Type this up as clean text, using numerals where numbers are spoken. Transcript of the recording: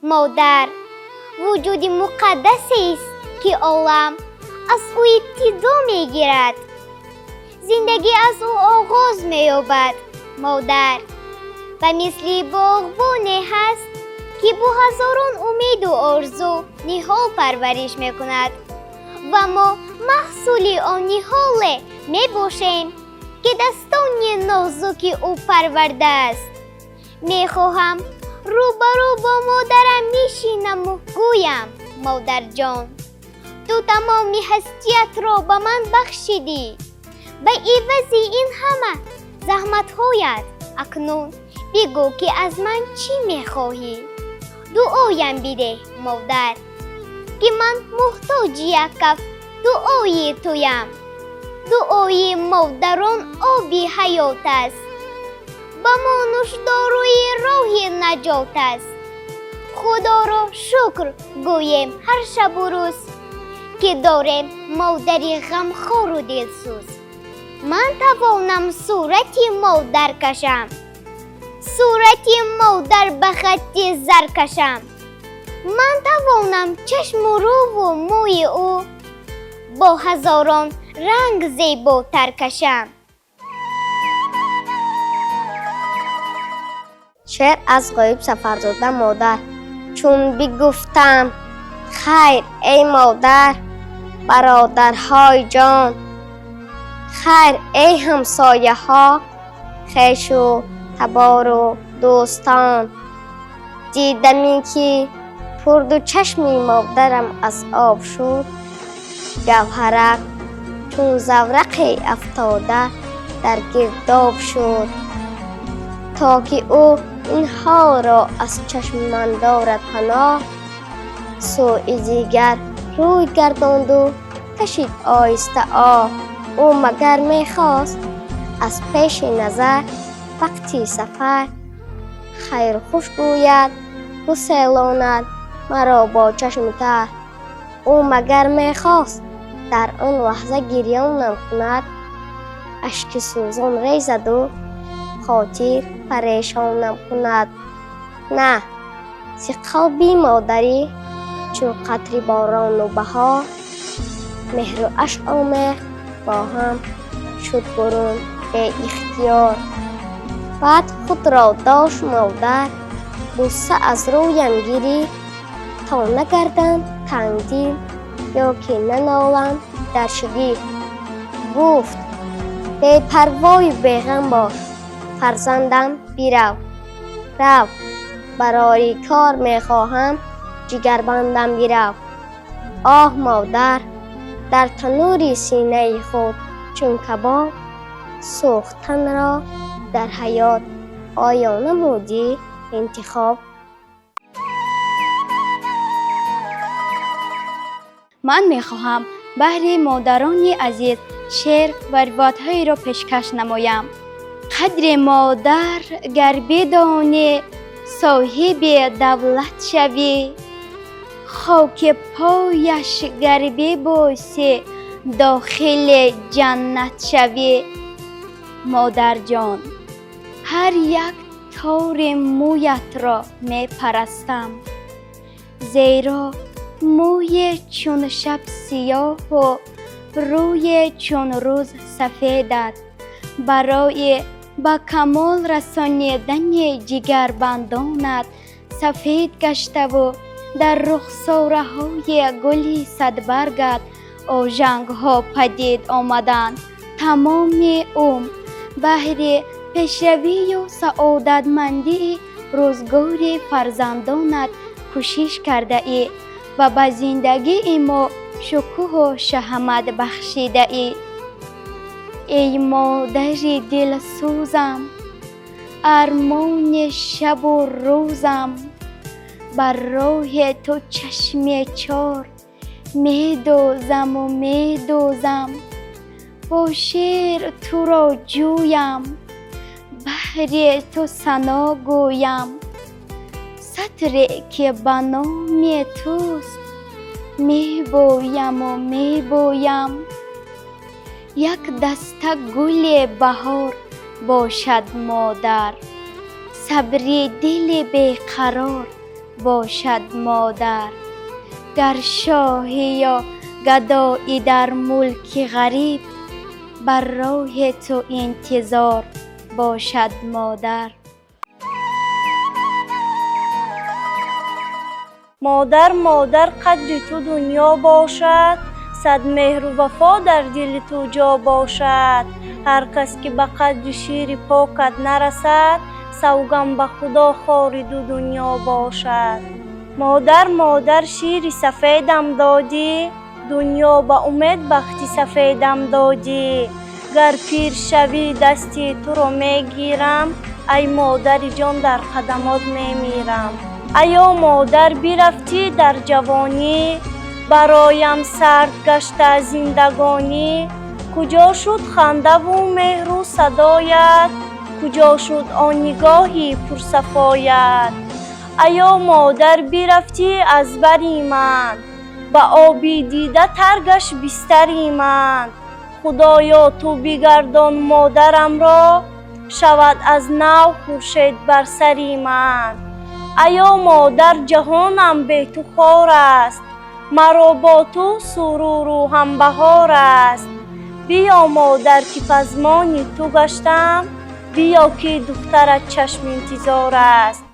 مادر وجود مقدسی است که عالم از او ابتدا میگیرد. زندگی از او آغاز مییابد. مادر و مثل باغبانی هست که با هزاران امید و آرزو نهال پرورش میکند و ما محصول آن نهال میباشیم که دستان نازک او پرورده است. میخواهم روبرو با مادرم میشینم و گویم مادر جان، تو تمام هستیت را به من بخشیدی، به عوض این همه زحمت هایت اکنون بگو که از من چی میخواهی؟ دعایم بده مادر که من محتاج یک کف دعای تویم. دعای مادران آبی حیات است، با ما نوشداروی راه نجات است. خدا را شکر گویم هر شب و روز که داریم مادری غمخوار و دلسوز. من توانم صورت مادر کشم، صورت مادر به خط زر کشم. من توانم چشم و رو و موی او با هزاران رنگ زیباتر کشم. شعر از غایب سفرزاده مادر. چون بگفتم خیر ای مادر برادرهای جان، خیر ای همسایه ها خویش و تبار و دوستان، دیدمی که پر دو چشمی مادرم از آب شد، گوهرک چون زورق افتاده در گرداب شد. تا که او این حال را از چشم من دارد پناه، سوی دیگر روی گرداند و کشید آهسته آه. او مگر میخواست از پیش نظر وقتی سفر، خیر خوش گوید بسیلاند مرا با چشم تر. او مگر میخواست در آن لحظه گریانم کند، اشک سوزان ریزد و خاطر پریشانم کند. نه، ز قلبی مادری چون قطره باران و بهار، مهر و عشق آمیخت با هم شد برون به اختیار. بعد خود را داشت مادر بوسه از رویم گیری، تا نگردم تنگدل یا که ننالم در شگیر. گفت بی پروای بیغم باش فرزندم بیرو، رو برای کار میخواهم جگربندم بیرو. آه مادر در تنور سینه خود چون کباب، سوختن را در حیات آیا نمودی انتخاب؟ من میخواهم بهر مادران عزیز شعر و روایت‌هایی را پیشکش نمایم. قدر مادر گر بدانی صاحب دولت شوی، خاک پایش گر ببوسی داخل جنت شوی. مادر جان هر یک تار مویت را می پرستم، زیرا موی چون شب سیاه و روی چون روز سفیدت برای با کمال رسانیدن جگربندانت سفید گشته و در رخساره های گلی صدبرگت آژنگ ها پدید آمدند. تمام عمر بهر پیشروی و سعادتمندی روزگار فرزندانت کوشش کرده ای و به زندگی ما شکوه و شهامت بخشیده ای. ای مادر دلسوزم، ارمان شب و روزم، بر راه تو چشم چار میدوزم و میدوزم. با شعر تو را جویم، بهر تو ثنا گویم. سطری که به نام توست میبویم و میبویم. یک دسته گل بهار باشد مادر، صبر دل بیقرار باشد مادر. گر شاهی یا گدایی در ملک غریب، بر راه تو انتظار باشد مادر. مادر مادر قدر تو دنیا باشد، صد مهر و وفا در دل تو جا باشد. هر کس که به قدر شیر پاکت نرسد، سوگند به خدا خار دو دنیا باشد. مادر مادر شیر سفیدم دادی، دنیا به امید بختی سفیدم دادی. گر پیر شوی دستی تو رو میگیرم، ای مادر جان در قدمات میمیرم. ایا مادر برفتی در جوانی، برایم سرد گشت زندگانی. کجا شد خنده و مهر و صدایت، کجا شد آن نگاهی پرصفایت. ایا مادر برفتی از بری من، به آبی دیده ترگش بستری من. خدایا تو بگردان مادرم را، شود از نو خورشید بر سری من. ایا مادر جهانم بی تو خوار است، مرا با تو سرور و هم بهار است. بیا مادر که پزمان تو گشتم، بیا که دخترت چشم انتظار است.